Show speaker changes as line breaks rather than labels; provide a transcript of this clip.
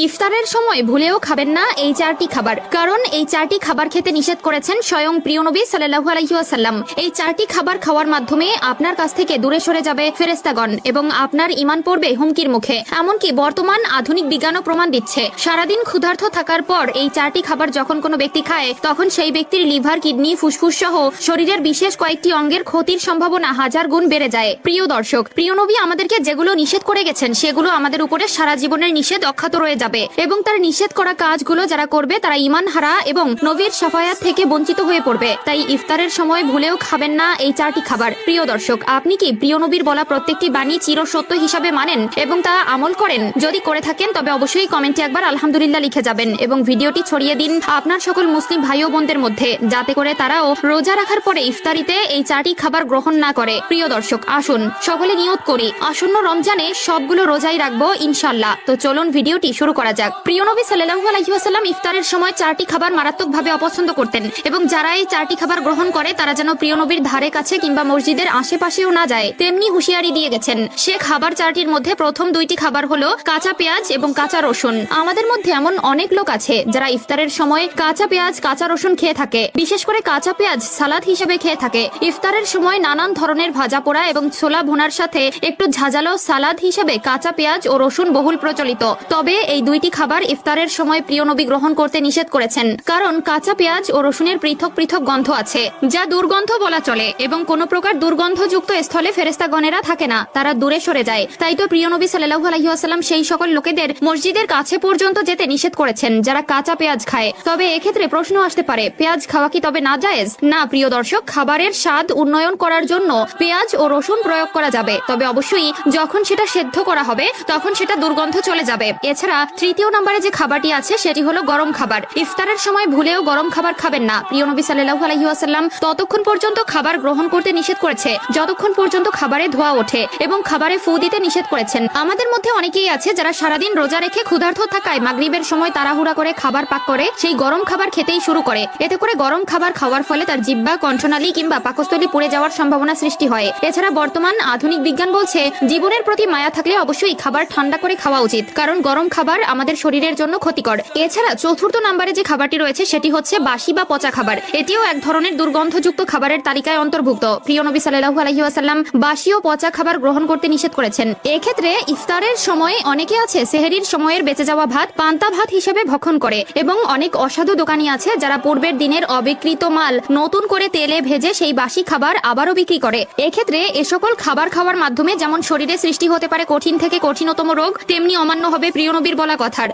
ইফতারের সময় ভুলেও খাবেন না এই চারটি খাবার, কারণ এই চারটি খাবার খেতে নিষেধ করেছেন স্বয়ং প্রিয় নবী সাল্লাল্লাহু আলাইহি ওয়াসাল্লাম। এই চারটি খাবার খাওয়ার মাধ্যমে আপনার কাছ থেকে দূরে সরে যাবে ফেরেশতাগণ এবং আপনার ঈমান পড়বে হুমকির মুখে। এমনকি বর্তমান আধুনিক বিজ্ঞানও প্রমাণ দিচ্ছে, সারাদিন ক্ষুধার্ত থাকার পর এই চারটি খাবার যখন কোনো ব্যক্তি খায়, তখন সেই ব্যক্তির লিভার, কিডনি, ফুসফুস সহ শরীরের বিশেষ কয়েকটি অঙ্গের ক্ষতির সম্ভাবনা 1000 গুণ বেড়ে যায়। প্রিয় দর্শক, প্রিয় নবী আমাদেরকে যেগুলো নিষেধ করে গেছেন সেগুলো আমাদের উপরে সারা জীবনের নিষেধ অক্ষত রয়ে যাবে এবং তার নিষেধ করা কাজগুলো যারা করবে তারা ঈমান হারা এবং নবীর শাফায়াত থেকে বঞ্চিত হয়ে পড়বে। তাই ইফতারের সময় ভুলেও খাবেন না এই চারটি খাবার। প্রিয় দর্শক, আপনি কি প্রিয় নবীর বলা প্রত্যেকটি বাণী চিরসত্য হিসাবে মানেন এবং তা আমল করেন? যদি করে থাকেন তবে অবশ্যই কমেন্টে একবার আলহামদুলিল্লাহ লিখে যাবেন এবং ভিডিওটি ছড়িয়ে দিন আপনার সকল মুসলিম ভাই ও বোনদের মধ্যে, যাতে করে তারাও রোজা রাখার পরে ইফতারিতে এই চারটি খাবার গ্রহণ না করে। প্রিয় দর্শক, আসুন সকলে নিয়ত করি আসন্ন রমজানে সবগুলো রোজাই রাখবো ইনশাআল্লাহ। তো চলুন ভিডিওটি শুরু করা যাক। প্রিয় নবী সাল্লাল্লাহু আলাইহি ওয়াসাল্লাম ইফতারের সময় চারটি খাবার মারাত্মকভাবে অপছন্দ করতেন এবং যারা এই চারটি খাবার গ্রহণ করে তারা যেন প্রিয় নবীর ধারে কাছে কিংবা মসজিদের আশেপাশেও না যায় তেমনি হুঁশিয়ারি দিয়ে গেছেন। সে খাবার চারটির মধ্যে প্রথম দুইটি খাবার হলো কাঁচা পেঁয়াজ এবং কাঁচা রসুন। আমাদের মধ্যে এমন অনেক লোক আছে যারা ইফতারের সময় কাঁচা পেঁয়াজ, কাঁচা রসুন খেয়ে থাকে, বিশেষ করে কাঁচা পেঁয়াজ সালাদ হিসেবে খেয়ে থাকে। ইফতারের সময় নানান ধরনের ভাজা পোড়া এবং ছোলা ভুনার সাথে একটু ঝাঁঝালো সালাদ হিসেবে কাঁচা পেঁয়াজ ও রসুন বহুল প্রচলিত। তবে এই দুইটি খাবার ইফতারের সময় প্রিয় নবী গ্রহণ করতে নিষেধ করেছেন, কারণ কাঁচা পেঁয়াজ ও রসুনের পৃথক পৃথক গন্ধ আছে যা দুর্গন্ধ বলা চলে এবং কোন প্রকার দুর্গন্ধযুক্ত স্থলে ফেরেশতাগণেরা থাকে না, তারা দূরে সরে যায়। তাই তো প্রিয় নবী সাল্লাল্লাহু আলাইহি ওয়াসাল্লাম সেই সকল লোকেদের মসজিদের কাছে পর্যন্ত যেতে নিষেধ করেছেন যারা কাঁচা পেঁয়াজ খায়। তবে এক্ষেত্রে প্রশ্ন আসতে পারে, পেঁয়াজ খাওয়া কি তবে নাজায়েজ? না প্রিয় দর্শক, খাবারের স্বাদ উন্নয়ন করার জন্য পেঁয়াজ ও রসুন প্রয়োগ করা যাবে, তবে অবশ্যই যখন সেটা সেদ্ধ করা হবে তখন সেটা দুর্গন্ধ চলে যাবে। এছাড়া তৃতীয় নম্বরে যে খাবারটি আছে সেটি হলো গরম খাবার। ইফতারের সময় ভুলেও গরম খাবার খাবেন না। প্রিয় নবী সাল্লাল্লাহু আলাইহি ওয়াসাল্লাম ততক্ষণ পর্যন্ত খাবার গ্রহণ করতে নিষেধ করেছে যতক্ষণ পর্যন্ত খাবারে ধোঁয়া ওঠে এবং খাবারে ফু দিতে নিষেধ করেছেন। আমাদের মধ্যে অনেকেই আছে যারা সারাদিন রোজা রেখে ক্ষুধার্ত থাকায় মাগরিবের সময় তাড়াহুড়া করে খাবার পাক করে সেই গরম খাবার খেতেই শুরু করে। এতে করে গরম খাবার খাওয়ার ফলে তার জিহ্বা, কণ্ঠনালী কিংবা পাকস্থলী পুড়ে যাওয়ার সম্ভাবনা সৃষ্টি হয়। এছাড়া বর্তমান আধুনিক বিজ্ঞান বলছে জীবনের প্রতি মায়া থাকলে অবশ্যই খাবার ঠান্ডা করে খাওয়া উচিত, কারণ গরম খাবার আমাদের শরীরের জন্য ক্ষতিকর। এছাড়া চতুর্থ নম্বরে যে খাবারটি রয়েছে সেটি হচ্ছে বাসি বা পচা খাবার। এটিও এক ধরনের দুর্গন্ধযুক্ত খাবারের তালিকায় অন্তর্ভুক্ত। প্রিয় নবী সাল্লাল্লাহু আলাইহি ওয়াসাল্লাম বাসি ও পচা খাবার গ্রহণ করতে নিষেধ করেছেন। এক্ষেত্রে ইফতারের সময় অনেকে আছে সেহরির সময়ের বেঁচে যাওয়া ভাত পান্তা ভাত হিসেবে ভক্ষণ করে এবং অনেক অসাধু দোকানি আছে যারা পূর্বের দিনের অবিকৃত মাল নতুন করে তেলে ভেজে সেই বাসি খাবার আবারও বিক্রি করে। এক্ষেত্রে এ সকল খাবার খাওয়ার মাধ্যমে যেমন শরীরে সৃষ্টি হতে পারে কঠিন থেকে কঠিনতম রোগ, তেমনি অমান্য হবে প্রিয় নবীর বলা কথার